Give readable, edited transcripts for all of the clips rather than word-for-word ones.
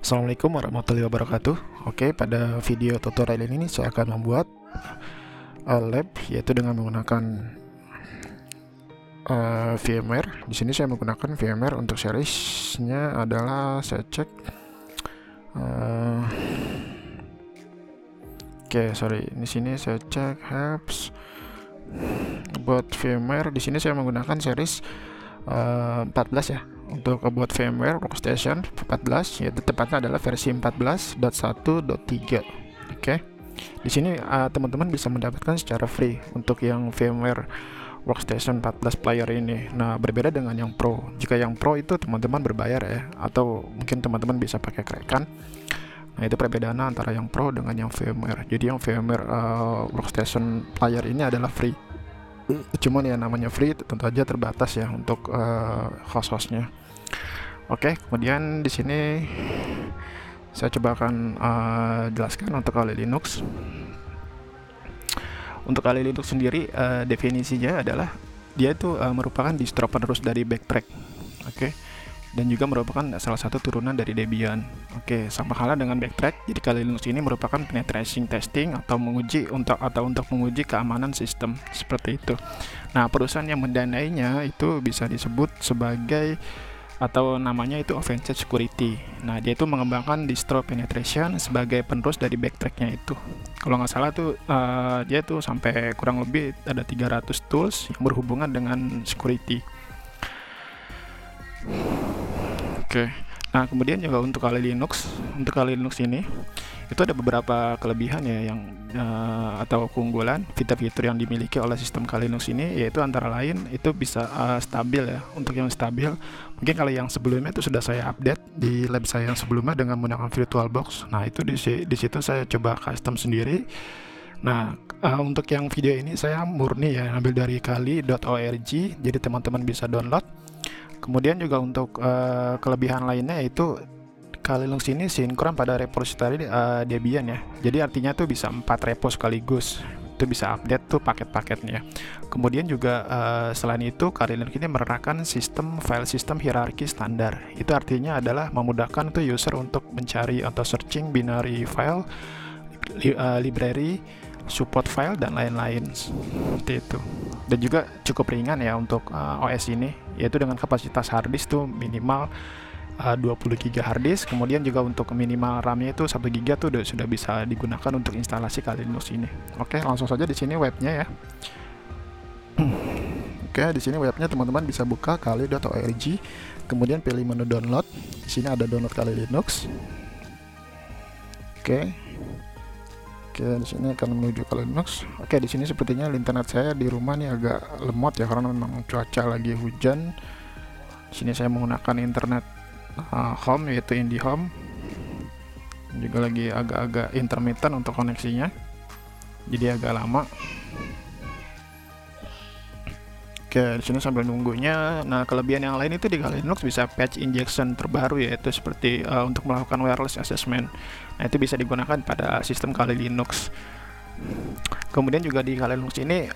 Assalamualaikum warahmatullahi wabarakatuh. Oke, pada video tutorial ini saya akan membuat lab, yaitu dengan menggunakan VMware. Di sini saya menggunakan VMware untuk seriesnya adalah saya cek. Di sini saya cek helps buat VMware. Di sini saya menggunakan series 14 ya. Untuk buat VMware Workstation 14, yaitu tepatnya adalah versi 14.1.3. Oke. Di sini teman-teman bisa mendapatkan secara free untuk yang VMware Workstation 14 player ini. Nah, berbeda dengan yang Pro. Jika yang Pro itu teman-teman berbayar ya, atau mungkin teman-teman bisa pakai Kraken. Nah, itu perbedaan antara yang Pro dengan yang VMware. Jadi yang VMware Workstation player ini adalah free. Cuman ya namanya free tentu saja terbatas ya untuk host-hostnya. Oke, kemudian di sini saya coba akan jelaskan untuk Kali Linux. Untuk Kali Linux sendiri definisinya adalah dia itu merupakan distro penerus dari Backtrack. Oke. Dan juga merupakan salah satu turunan dari Debian. Oke, sama halnya dengan Backtrack. Jadi Kali Linux ini merupakan penetration testing atau menguji untuk menguji keamanan sistem seperti itu. Nah, perusahaan yang mendanainya itu bisa disebut sebagai atau namanya itu Offensive Security. Nah, dia itu mengembangkan distro penetration sebagai penerus dari Backtracknya itu. Kalau nggak salah tuh dia tuh sampai kurang lebih ada 300 tools yang berhubungan dengan security. Oke. Nah, kemudian juga untuk Kali Linux ini itu ada beberapa kelebihan ya yang atau keunggulan fitur-fitur yang dimiliki oleh sistem Kali Linux ini, yaitu antara lain itu bisa stabil ya. Untuk yang stabil, mungkin kalau yang sebelumnya itu sudah saya update di lab saya yang sebelumnya dengan menggunakan VirtualBox. Nah, itu di situ saya coba custom sendiri. Nah, untuk yang video ini saya murni ya ambil dari kali.org, jadi teman-teman bisa download. Kemudian juga untuk kelebihan lainnya yaitu Kali Linux ini sinkron pada repository Debian ya. Jadi artinya tuh bisa 4 repo sekaligus. Itu bisa update tuh paket-paketnya. Kemudian juga selain itu Kali Linux ini menerapkan sistem file system hierarki standar. Itu artinya adalah memudahkan tuh user untuk mencari atau searching binary file, library, support file dan lain-lain seperti itu. Dan juga cukup ringan ya untuk OS ini, yaitu dengan kapasitas harddisk tuh minimal 20 GB harddisk. Kemudian juga untuk minimal RAM-nya itu 1 GB tuh sudah bisa digunakan untuk instalasi Kali Linux ini. Oke, langsung saja di sini webnya ya. Oke, di sini webnya teman-teman bisa buka kali.org, kemudian pilih menu download. Di sini ada download Kali Linux. Oke, di sini akan menuju Kali Linux. Oke, di sini sepertinya internet saya di rumah nih agak lemot ya karena memang cuaca lagi hujan. Di sini saya menggunakan internet home, yaitu IndiHome. Juga lagi agak-agak intermittent untuk koneksinya. Jadi agak lama. Oke, di sini sambil nunggunya. Nah, kelebihan yang lain itu di Kali Linux bisa patch injection terbaru, yaitu seperti untuk melakukan wireless assessment. Nah, itu bisa digunakan pada sistem Kali Linux. Kemudian juga di Kali Linux ini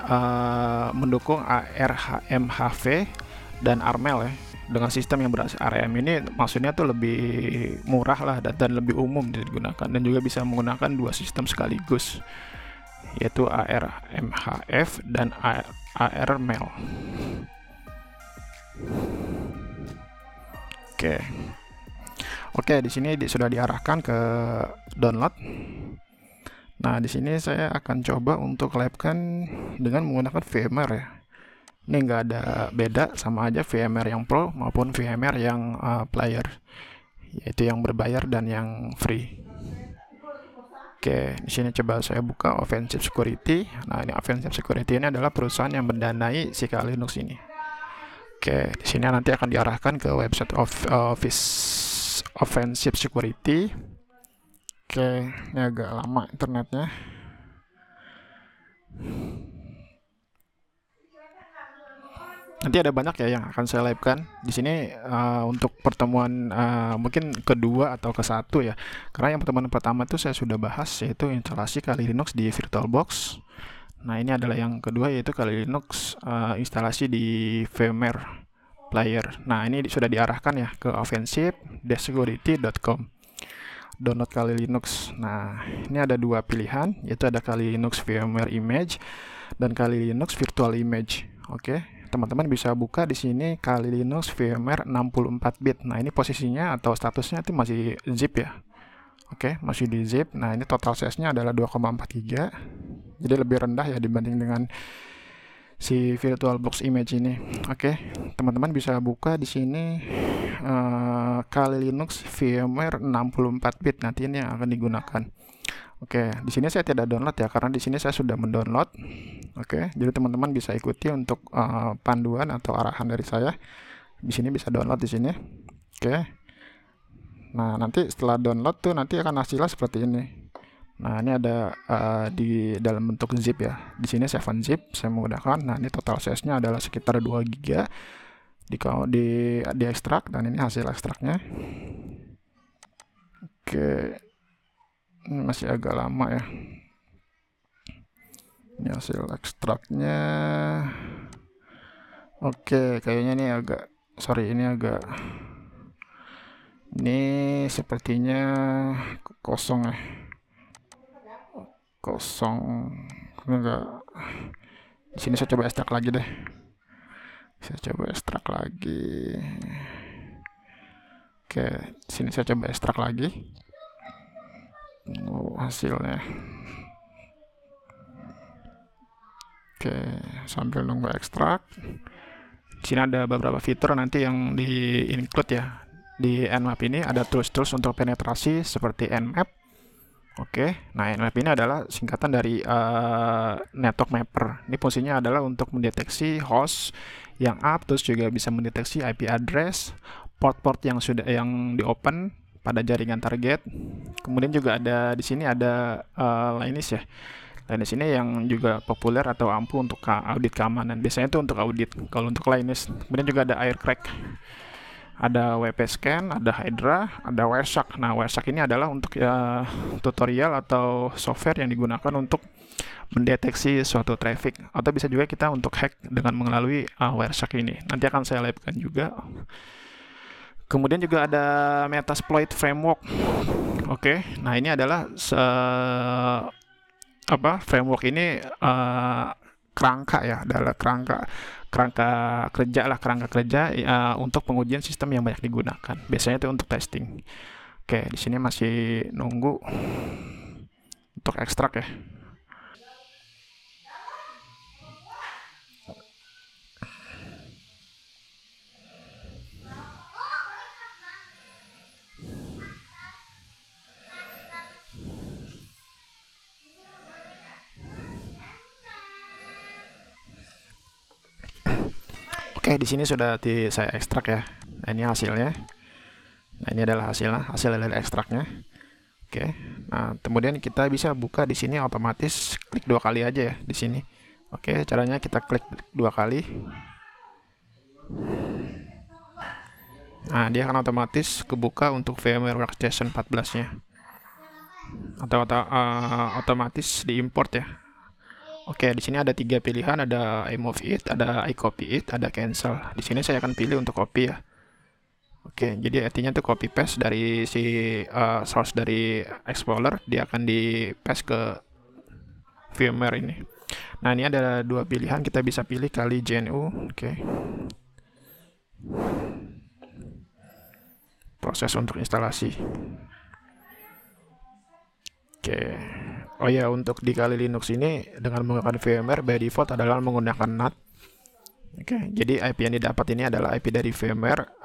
mendukung ARMHV dan ARML ya. Dengan sistem yang berbasis ARM ini maksudnya tuh lebih murah lah dan lebih umum digunakan, dan juga bisa menggunakan dua sistem sekaligus, yaitu ARMHF dan ARML. Oke, di sini sudah diarahkan ke download. Nah, di sini saya akan coba untuk labkan dengan menggunakan VMware ya. Ini nggak ada beda, sama aja VMware yang Pro maupun VMware yang player, yaitu yang berbayar dan yang free. Oke, di sini coba saya buka Offensive Security. Nah, ini Offensive Security ini adalah perusahaan yang mendanai si Kali Linux ini. Oke, di sini nanti akan diarahkan ke website Office Offensive Security. Oke, ini agak lama internetnya. Nanti ada banyak ya yang akan saya live-kan di sini untuk pertemuan mungkin kedua atau ke-1 ya. Karena yang pertemuan pertama itu saya sudah bahas, yaitu instalasi Kali Linux di VirtualBox. Nah, ini adalah yang kedua, yaitu Kali Linux instalasi di VMware player. Nah, ini sudah diarahkan ya ke offensive-security.com. download Kali Linux. Nah, ini ada dua pilihan, yaitu ada Kali Linux VMware Image dan Kali Linux Virtual Image. Oke, teman-teman bisa buka di sini Kali Linux VMware 64 bit. Nah, ini posisinya atau statusnya itu masih zip ya. Oke, masih di zip. Nah, ini total size-nya adalah 2,4 GB. Jadi lebih rendah ya dibanding dengan si VirtualBox Image ini. Oke, teman-teman bisa buka di sini Kali Linux VMware 64 bit. Nanti ini yang akan digunakan. Oke, di sini saya tidak download ya, karena di sini saya sudah mendownload. Oke, jadi teman-teman bisa ikuti untuk panduan atau arahan dari saya. Di sini bisa download di sini. Oke. Nah, nanti setelah download tuh nanti akan hasilnya seperti ini. Nah, ini ada di dalam bentuk zip ya. Di sini 7 zip saya menggunakan. Nah, ini total size-nya adalah sekitar 2 GB. Di ekstrak, dan ini hasil ekstraknya. Oke. Ini masih agak lama ya. Ini hasil ekstraknya. Oke, kayaknya ini ini sepertinya kosong ya. Kosong. Enggak. Di sini saya coba ekstrak lagi deh. Oke, di sini saya coba ekstrak lagi. Hasilnya. Oke, sambil nunggu ekstrak. Di sini ada beberapa fitur nanti yang di include ya. Di Nmap ini ada tools-tools untuk penetrasi seperti Nmap. Oke, nah Nmap ini adalah singkatan dari network mapper. Ini fungsinya adalah untuk mendeteksi host yang up, terus juga bisa mendeteksi IP address, port-port yang di open pada jaringan target. Kemudian juga ada di sini ada Linux ya. Linux ini yang juga populer atau ampuh untuk audit keamanan. Biasanya itu untuk audit kalau untuk Linux. Kemudian juga ada Aircrack. Ada WP Scan, ada Hydra, ada Wireshark. Nah, Wireshark ini adalah untuk tutorial atau software yang digunakan untuk mendeteksi suatu traffic, atau bisa juga kita untuk hack dengan melalui Wireshark ini. Nanti akan saya live-kan juga. Kemudian juga ada Metasploit Framework. Oke, nah ini adalah framework ini kerangka ya, adalah kerangka kerja untuk pengujian sistem yang banyak digunakan. Biasanya itu untuk testing. Oke, di sini masih nunggu untuk ekstrak ya. Oke, di sini sudah saya ekstrak ya. Nah, ini hasilnya. Nah, ini adalah hasil dari ekstraknya. Oke. Nah, kemudian kita bisa buka di sini otomatis klik 2 kali aja ya di sini. Oke, caranya kita klik 2 kali. Nah, dia akan otomatis kebuka untuk VMware Workstation 14-nya. Atau otomatis diimport ya. Oke, di sini ada 3 pilihan, ada I move it, ada I copy it, ada cancel. Di sini saya akan pilih untuk copy ya. Oke, jadi artinya itu copy paste dari si source dari Explorer, dia akan di paste ke VMware ini. Nah, ini ada 2 pilihan, kita bisa pilih Kali GNU. Oke. Proses untuk instalasi. Oke. Oh ya, untuk di Kali Linux ini dengan menggunakan VMware by default adalah menggunakan NAT. Oke, jadi IP yang didapat ini adalah IP dari VMware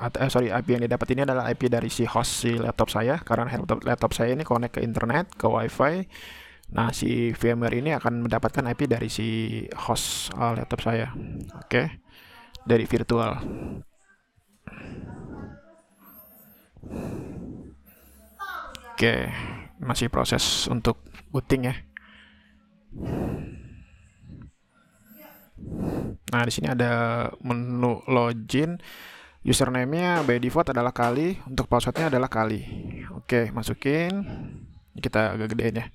IP yang didapat ini adalah IP dari si host si laptop saya, karena laptop saya ini connect ke internet, ke WiFi. Nah, si VMware ini akan mendapatkan IP dari si host laptop saya. Oke. Dari virtual. Oke, masih proses untuk booting ya. Nah, di sini ada menu login. Username-nya by default adalah Kali, untuk password-nya adalah Kali. Oke, masukin. Kita agak gedein ya.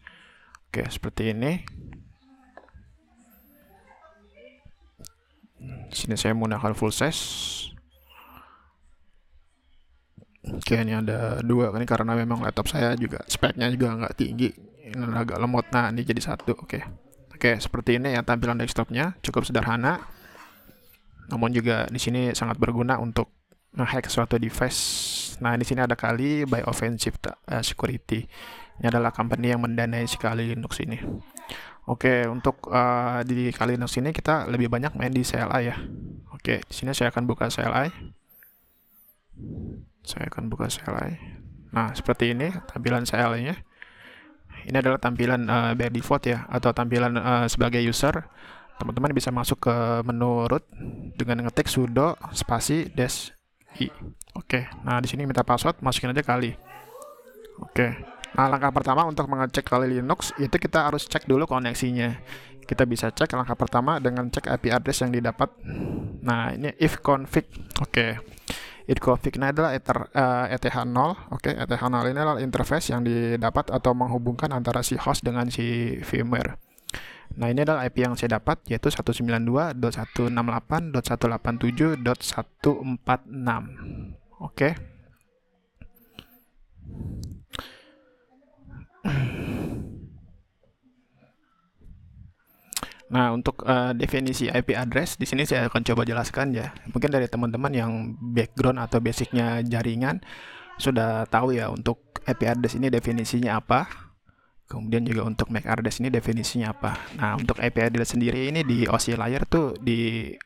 Oke, seperti ini. Di sini saya menggunakan full size. Oke, ini ada dua, ini karena memang laptop saya juga speknya juga nggak tinggi, ini agak lemot. Nah, ini jadi satu. Oke, seperti ini ya tampilan desktopnya, cukup sederhana. Namun juga di sini sangat berguna untuk nge-hack suatu device. Nah, di sini ada Kali by Offensive Security. Ini adalah company yang mendanai si Kali Linux ini. Oke, untuk di Kali Linux ini kita lebih banyak main di CLI ya. Oke, di sini saya akan buka CLI. Nah, seperti ini tampilan CLI-nya. Ini adalah tampilan by default ya, atau tampilan sebagai user. Teman-teman bisa masuk ke menu root dengan ngetik sudo spasi dash i. Oke, nah di sini minta password, masukin aja Kali. Oke, nah langkah pertama untuk mengecek Kali Linux itu kita harus cek dulu koneksinya. Kita bisa cek langkah pertama dengan cek IP address yang didapat. Nah, ini if config. Oke. Config-nya adalah ETH0. Oke, ETH0 ini adalah interface yang didapat atau menghubungkan antara si host dengan si VMware. Nah, ini adalah IP yang saya dapat, yaitu 192.168.187.146. Oke. Nah, untuk definisi IP address di sini saya akan coba jelaskan ya. Mungkin dari teman-teman yang background atau basicnya jaringan sudah tahu ya untuk IP address ini definisinya apa. Kemudian juga untuk MAC address ini definisinya apa. Nah, untuk IP address sendiri ini di OSI layer tuh di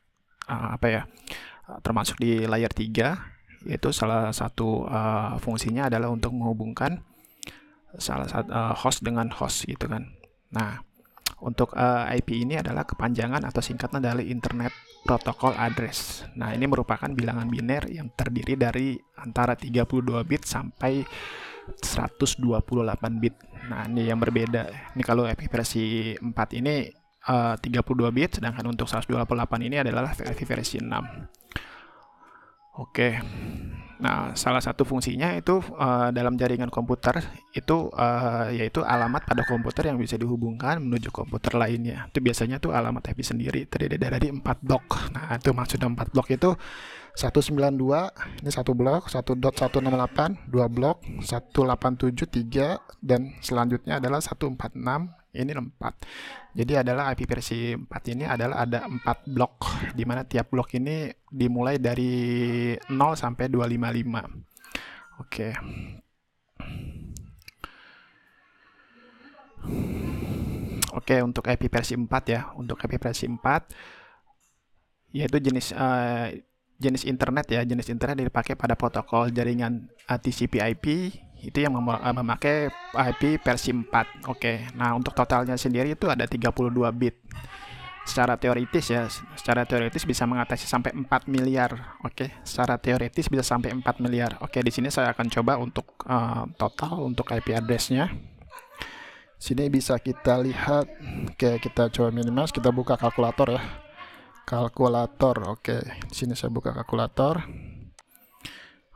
termasuk di layer 3, yaitu salah satu fungsinya adalah untuk menghubungkan salah satu host dengan host gitu kan. Nah, untuk IP ini adalah kepanjangan atau singkatnya dari Internet Protocol Address. Nah, ini merupakan bilangan biner yang terdiri dari antara 32 bit sampai 128 bit. Nah, ini yang berbeda. Ini kalau IP versi 4 ini 32 bit, sedangkan untuk 128 ini adalah IP versi 6. Oke. Nah, salah satu fungsinya itu dalam jaringan komputer itu yaitu alamat pada komputer yang bisa dihubungkan menuju komputer lainnya. Itu biasanya tuh alamat IP sendiri terdiri dari 4 blok. Nah, itu maksudnya 4 blok itu 192, ini 1 blok, 1.168, 2 blok, 187, 3, dan selanjutnya adalah 146, ini 4. Jadi adalah IP versi 4 ini adalah ada 4 blok, di mana tiap blok ini dimulai dari 0 sampai 255. Oke. Oke, untuk IP versi 4 ya. Untuk IP versi 4 yaitu jenis internet ya. Jenis internet yang dipakai pada protokol jaringan TCP/IP itu yang memakai IP versi 4. Oke. Nah, untuk totalnya sendiri itu ada 32 bit. Secara teoritis bisa mengatasi sampai 4 miliar. Oke, secara teoritis bisa sampai 4 miliar. Oke, di sini saya akan coba untuk total untuk IP address-nya. Sini bisa kita lihat. Oke, kita coba minimize, kita buka kalkulator ya. Oke, di sini saya buka kalkulator.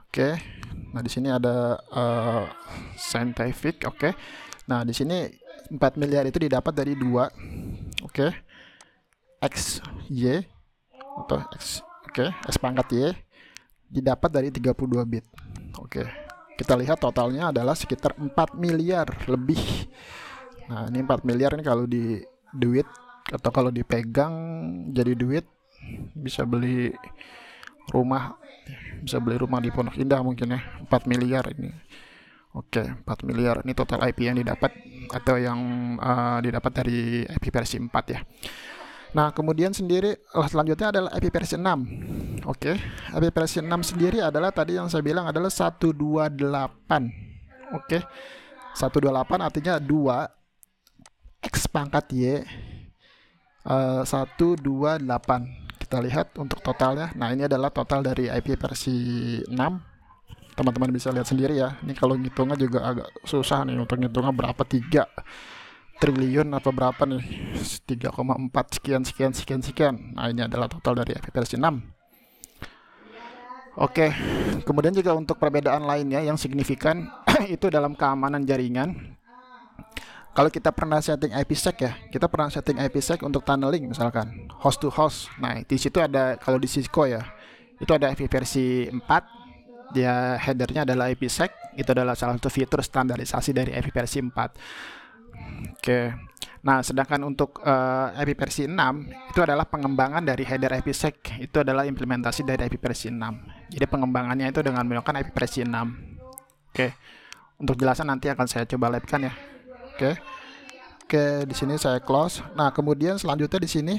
Oke. Nah, di sini ada scientific. Oke. Nah, di sini 4 miliar itu didapat dari 2. Oke. X Y atau X, X pangkat Y didapat dari 32 bit. Oke. Kita lihat totalnya adalah sekitar 4 miliar lebih. Nah, ini 4 miliar ini kalau di duit atau kalau dipegang jadi duit bisa beli rumah di Pondok Indah mungkin ya. 4 miliar ini. Oke, 4 miliar ini total IP yang didapat atau yang didapat dari IP versi 4 ya. Nah, kemudian selanjutnya adalah IP versi 6. Oke, IP versi 6 sendiri adalah tadi yang saya bilang adalah 128. Oke. 128 artinya 2 X pangkat Y 128. Kita lihat untuk totalnya. Nah, ini adalah total dari IP versi 6. Teman-teman bisa lihat sendiri ya. Ini kalau ngitungnya juga agak susah nih untuk ngitungnya berapa 3 triliun atau berapa nih, 3,4 sekian. Nah, ini adalah total dari IP versi 6. Oke, kemudian juga untuk perbedaan lainnya yang signifikan itu dalam keamanan jaringan. Kalau kita pernah setting IPsec ya, kita pernah setting IPsec untuk tunneling misalkan, host to host. Nah, di situ ada, kalau di Cisco ya, itu ada IP versi 4, dia headernya adalah IPsec. Itu adalah salah satu fitur standarisasi dari IP versi 4. Oke. Nah, sedangkan untuk IP versi 6 itu adalah pengembangan dari header IPsec. Itu adalah implementasi dari IP versi 6. Jadi pengembangannya itu dengan menggunakan IP versi 6. Oke. Untuk jelasan nanti akan saya coba live-kan ya. Oke. Oke, di sini saya close. Nah, kemudian selanjutnya di sini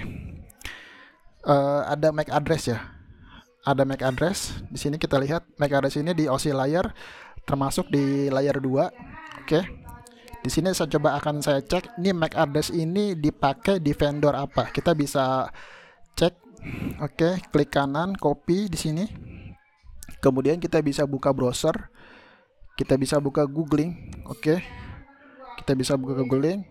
ada MAC address ya. Ada MAC address. Di sini kita lihat MAC address ini di OSI layer, termasuk di layer 2. Oke. Di sini saya coba akan saya cek ini MAC address ini dipakai di vendor apa. Kita bisa cek. Oke, klik kanan, copy di sini. Kemudian kita bisa buka browser. Kita bisa buka googling. Oke. Kita bisa buka googling.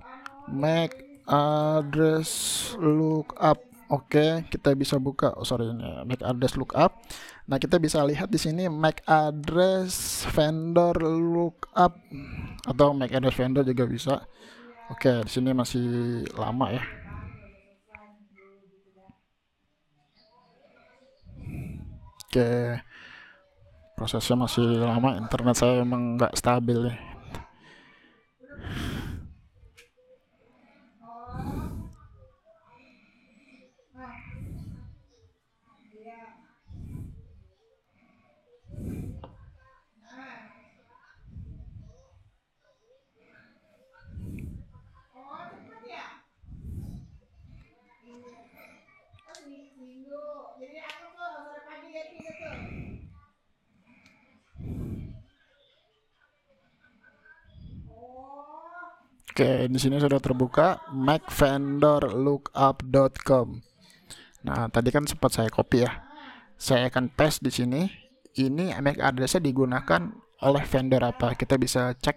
MAC address lookup. Oke, kita bisa buka. MAC address lookup. Nah, kita bisa lihat di sini MAC address vendor lookup atau MAC address vendor juga bisa. Oke, di sini masih lama ya. Oke, prosesnya masih lama. Internet saya emang nggak stabil ya. Oke, di sini sudah terbuka macvendorlookup.com. Nah, tadi kan sempat saya copy ya. Saya akan paste di sini. Ini MAC address-nya digunakan oleh vendor apa? Kita bisa cek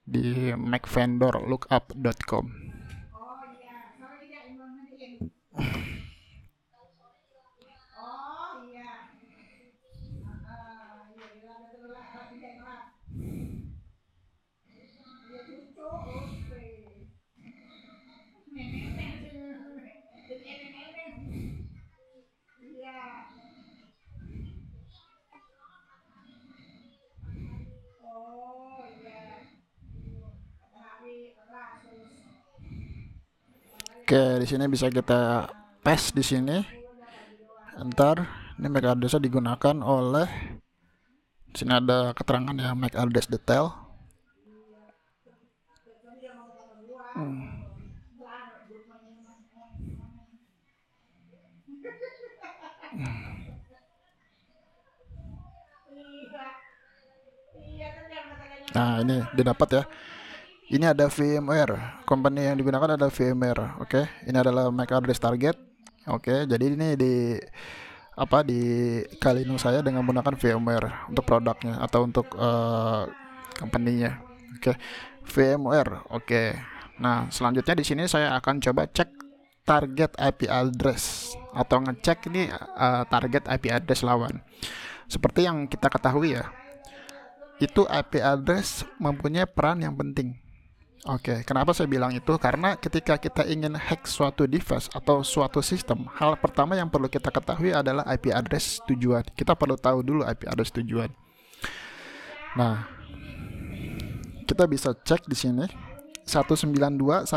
di macvendorlookup.com. Oke, di sini bisa kita paste di sini. Ntar ini MAC address-nya digunakan oleh, di sini ada keterangan ya, MAC address detail. Nah, ini didapat ya. Ini ada VMware. Company yang digunakan ada VMware. Oke, ini adalah MAC address target. Oke, jadi ini di Kali Linux saya dengan menggunakan VMware untuk produknya atau untuk company-nya. Oke, VMware. Oke. Nah, selanjutnya di sini saya akan coba cek target IP address atau ngecek ini target IP address lawan. Seperti yang kita ketahui ya, itu IP address mempunyai peran yang penting. Oke, kenapa saya bilang itu? Karena ketika kita ingin hack suatu device atau suatu sistem, hal pertama yang perlu kita ketahui adalah IP address tujuan. Kita perlu tahu dulu IP address tujuan. Nah, kita bisa cek di sini 192.168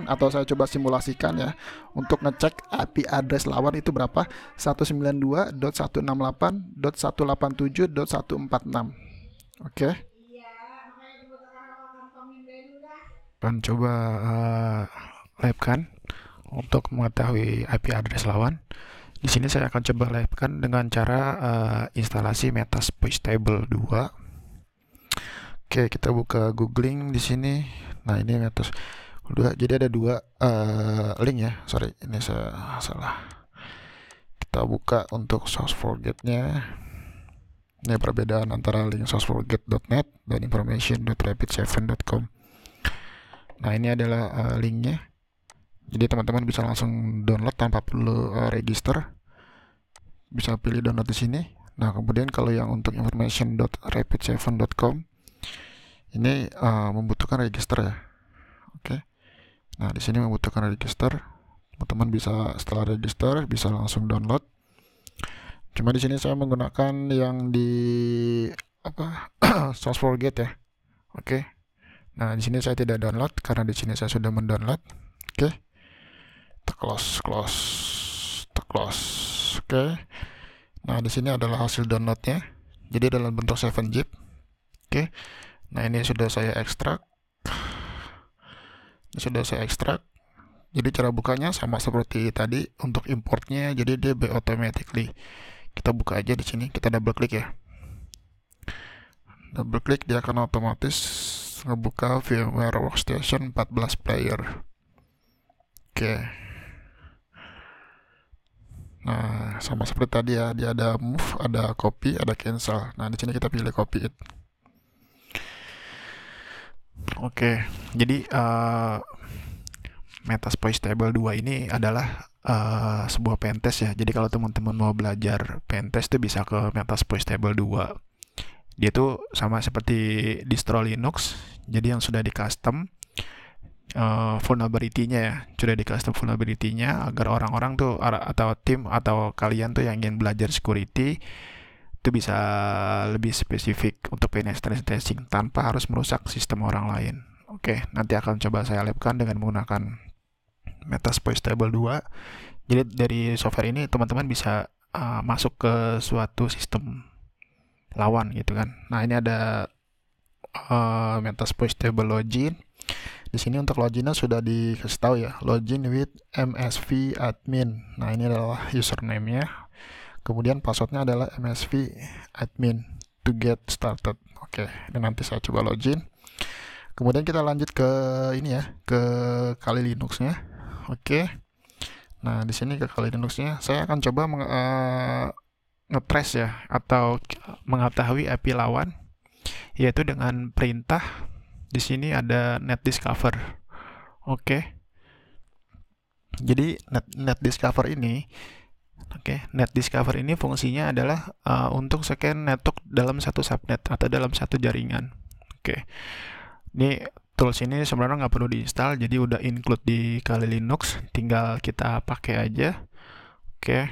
atau saya coba simulasikan ya untuk ngecek IP address lawan itu berapa. 192.168.187.146. Oke. Akan coba live kan untuk mengetahui IP address lawan. Di sini saya akan coba live kan dengan cara instalasi Metasploit Table 2. Oke, kita buka googling di sini. Nah, ini Metasploit 2. Jadi ada dua link ya. Sorry, ini saya salah. Kita buka untuk source-forget-nya. Ini perbedaan antara link sourceforget.net dan information.rapid7.com. Nah, ini adalah linknya. Jadi teman-teman bisa langsung download tanpa perlu register. Bisa pilih download di sini. Nah, kemudian kalau yang untuk information.rapid7.com ini membutuhkan register ya. Oke. Nah, di sini membutuhkan register. Teman-teman bisa setelah register bisa langsung download. Cuma di sini saya menggunakan yang di apa source forget ya. Oke. Nah, di sini saya tidak download karena di sini saya sudah mendownload. Oke. Kita close. Kita close. Oke. Nah, di sini adalah hasil downloadnya. Jadi dalam bentuk 7-zip. Oke. Nah, ini sudah saya ekstrak. Jadi cara bukanya sama seperti tadi untuk importnya. Jadi dia by automatically. Kita buka aja di sini. Kita double klik ya. Double klik dia akan otomatis ngebuka VMware Workstation 14 player. Oke. Nah, sama seperti tadi ya, dia ada move, ada copy, ada cancel. Nah, di sini kita pilih copy it. Oke, jadi Metasploit Table 2 ini adalah sebuah pentest ya. Jadi kalau teman-teman mau belajar pentest itu bisa ke Metasploit Table 2. Dia tuh sama seperti distro Linux, jadi yang sudah di custom vulnerability-nya ya, sudah di custom vulnerability-nya agar orang-orang tuh atau tim atau kalian tuh yang ingin belajar security itu bisa lebih spesifik untuk penetration testing tanpa harus merusak sistem orang lain. Oke, nanti akan coba saya labkan dengan menggunakan Metasploit Table 2. Jadi dari software ini teman-teman bisa masuk ke suatu sistem lawan gitu kan. Nah, ini ada Metasploit Table login. Di sini untuk loginnya sudah dikasih tahu ya, login with MSV admin. Nah, ini adalah username-nya. Kemudian passwordnya adalah MSV admin to get started. Oke, dan nanti saya coba login. Kemudian kita lanjut ke ini ya, ke Kali Linux-nya. Oke. Nah, di sini ke Kali Linux-nya saya akan coba nge-trace ya atau mengetahui IP lawan, yaitu dengan perintah. Di sini ada net discover. Oke. Jadi net discover ini fungsinya adalah untuk scan network dalam satu subnet atau dalam satu jaringan. Oke. Ini tools ini sebenarnya nggak perlu diinstal, jadi udah include di Kali Linux, tinggal kita pakai aja. Oke.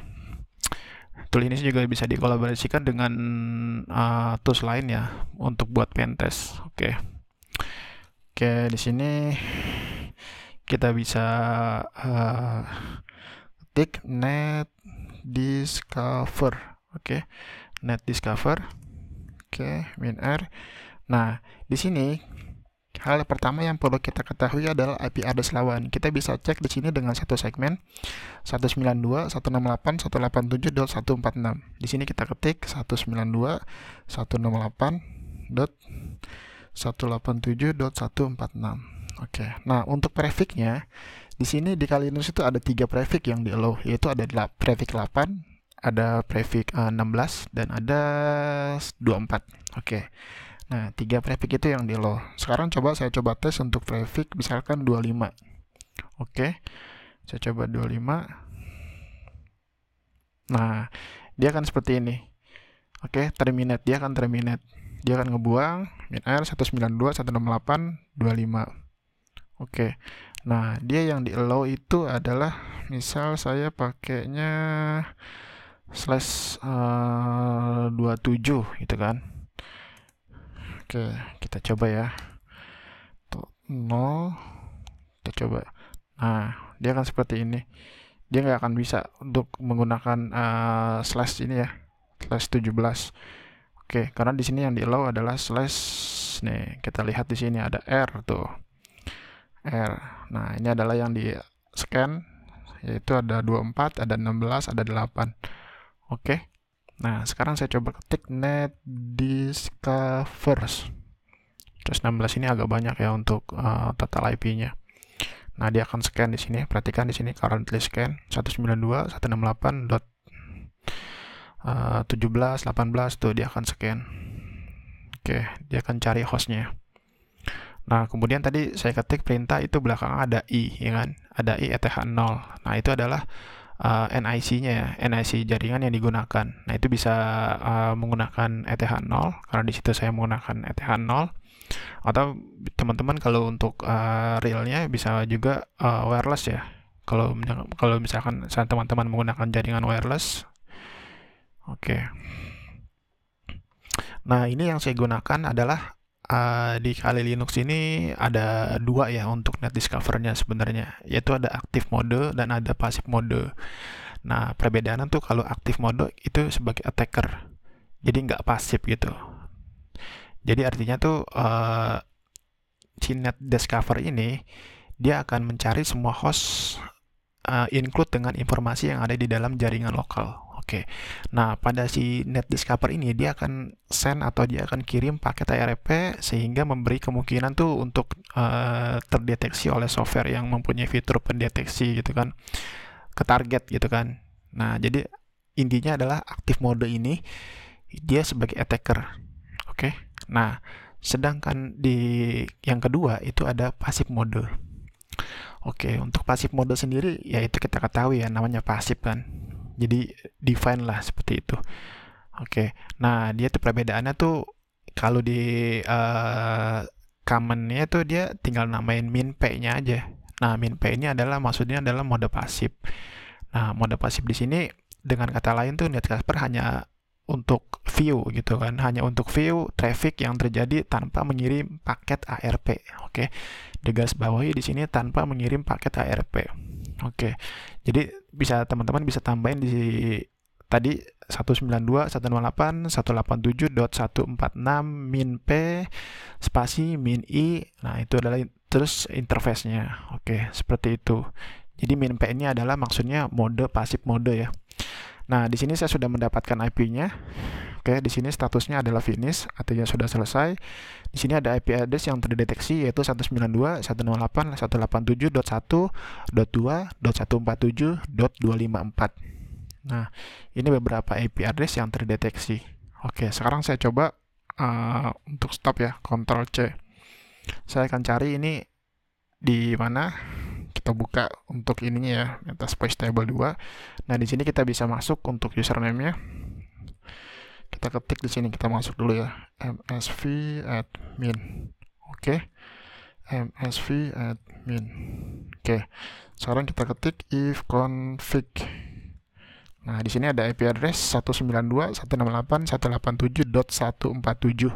Tool ini juga bisa dikolaborasikan dengan tools lain ya untuk buat pentest. Oke, di sini kita bisa ketik net discover. Oke, net discover. Oke, -r. Nah, di sini hal pertama yang perlu kita ketahui adalah IP address lawan. Kita bisa cek di sini dengan satu segmen 192.168.187.146. Di sini kita ketik 192.168.187.146. Oke. Nah, untuk prefix-nya di sini di Kali Linux itu ada 3 prefix yang di allow, yaitu ada prefix 8, ada prefix 16 dan ada 24. Oke. Nah, 3 prefix itu yang di allow. Sekarang saya coba tes untuk prefix misalkan 25. Oke. Saya coba 25. Nah, dia akan seperti ini. Oke, terminate. Dia akan terminate. Dia akan ngebuang -r 192.168.25. Oke. Nah, dia yang di allow itu adalah misal saya pakainya /27 gitu kan. Oke, kita coba ya. Tuh, 0. Kita coba. Nah, dia akan seperti ini. Dia nggak akan bisa untuk menggunakan slash ini ya, /17. Oke, karena di sini yang di allow adalah slash. Nih, kita lihat di sini ada R tuh. R. Nah, ini adalah yang di scan, yaitu ada 24, ada 16, ada 8. Oke. Nah, sekarang saya coba ketik net discovers. Terus 16 ini agak banyak ya untuk total IP-nya. Nah, dia akan scan di sini. Perhatikan di sini currently scan 192.168.17, tuh dia akan scan. Oke, dia akan cari hostnya. Nah, kemudian tadi saya ketik perintah itu belakangnya ada i, ya kan? Ada i ETH0. Nah, itu adalah NIC-nya ya, NIC jaringan yang digunakan. Nah, itu bisa menggunakan ETH0 karena di situ saya menggunakan ETH0. Atau teman-teman kalau untuk realnya bisa juga wireless ya. Kalau misalkan teman-teman menggunakan jaringan wireless, Oke. Nah, ini yang saya gunakan adalah di Kali Linux ini ada dua ya untuk NetDiscover-nya sebenarnya, yaitu ada active mode dan ada passive mode. Nah, perbedaannya tuh kalau active mode itu sebagai attacker, jadi nggak pasif gitu. Jadi artinya tuh si NetDiscover ini dia akan mencari semua host include dengan informasi yang ada di dalam jaringan lokal. Oke. Nah, pada si NetDiscover ini dia akan send atau dia akan kirim paket ARP sehingga memberi kemungkinan tuh untuk terdeteksi oleh software yang mempunyai fitur pendeteksi gitu kan, ke target gitu kan. Nah, jadi intinya adalah aktif mode ini dia sebagai attacker. Oke. Nah, sedangkan di yang kedua itu ada passive mode. Oke, untuk passive mode sendiri ya itu kita ketahui ya namanya pasif kan. Jadi define lah seperti itu. Oke. Nah, dia tuh perbedaannya tuh kalau di common-nya tuh dia tinggal namain min-p-nya aja. Nah, min-p ini adalah maksudnya adalah mode pasif. Nah, mode pasif di sini dengan kata lain tuh NetDiscover hanya untuk view gitu kan, hanya untuk view traffic yang terjadi tanpa mengirim paket ARP. Oke. Digaris bawahi di sini tanpa mengirim paket ARP. Oke. Jadi teman-teman bisa tambahin di tadi 192.168.187.146 min p spasi min i. Nah, itu adalah terus interface-nya. Oke, seperti itu. Jadi min p ini adalah maksudnya mode pasif mode ya. Nah, di sini saya sudah mendapatkan IP-nya. Oke, di sini statusnya adalah finish, artinya sudah selesai. Di sini ada IP address yang terdeteksi yaitu 192.168.1.1.2.147.254. Nah, ini beberapa IP address yang terdeteksi. Oke, sekarang saya coba untuk stop ya, Ctrl C. Saya akan cari ini di mana. Kita buka untuk ininya ya, Metasploit Table 2. Nah, di sini kita bisa masuk untuk username-nya. Kita ketik di sini, kita masuk dulu ya, msv_admin. Oke. msv_admin. Oke. Sekarang kita ketik if config. Nah, di sini ada IP address 192.168.187.147.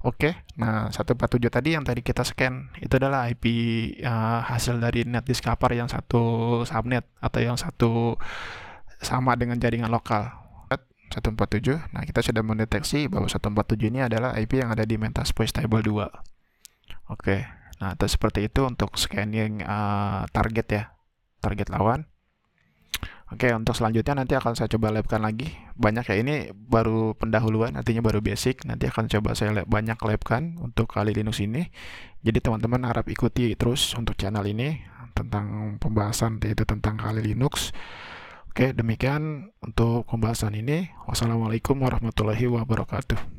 Oke, nah 147 tadi yang tadi kita scan itu adalah IP hasil dari NetDiscover yang satu subnet atau yang satu sama dengan jaringan lokal 147. Nah, kita sudah mendeteksi bahwa 147 ini adalah IP yang ada di Metasploit Table 2. Oke, nah itu seperti itu untuk scanning target ya, target lawan. Oke, untuk selanjutnya nanti akan saya coba labkan lagi. Banyak ya, ini baru pendahuluan, artinya baru basic. Nanti akan coba saya banyak labkan untuk Kali Linux ini. Jadi teman-teman harap ikuti terus untuk channel ini tentang pembahasan yaitu tentang Kali Linux. Oke, demikian untuk pembahasan ini. Wassalamualaikum warahmatullahi wabarakatuh.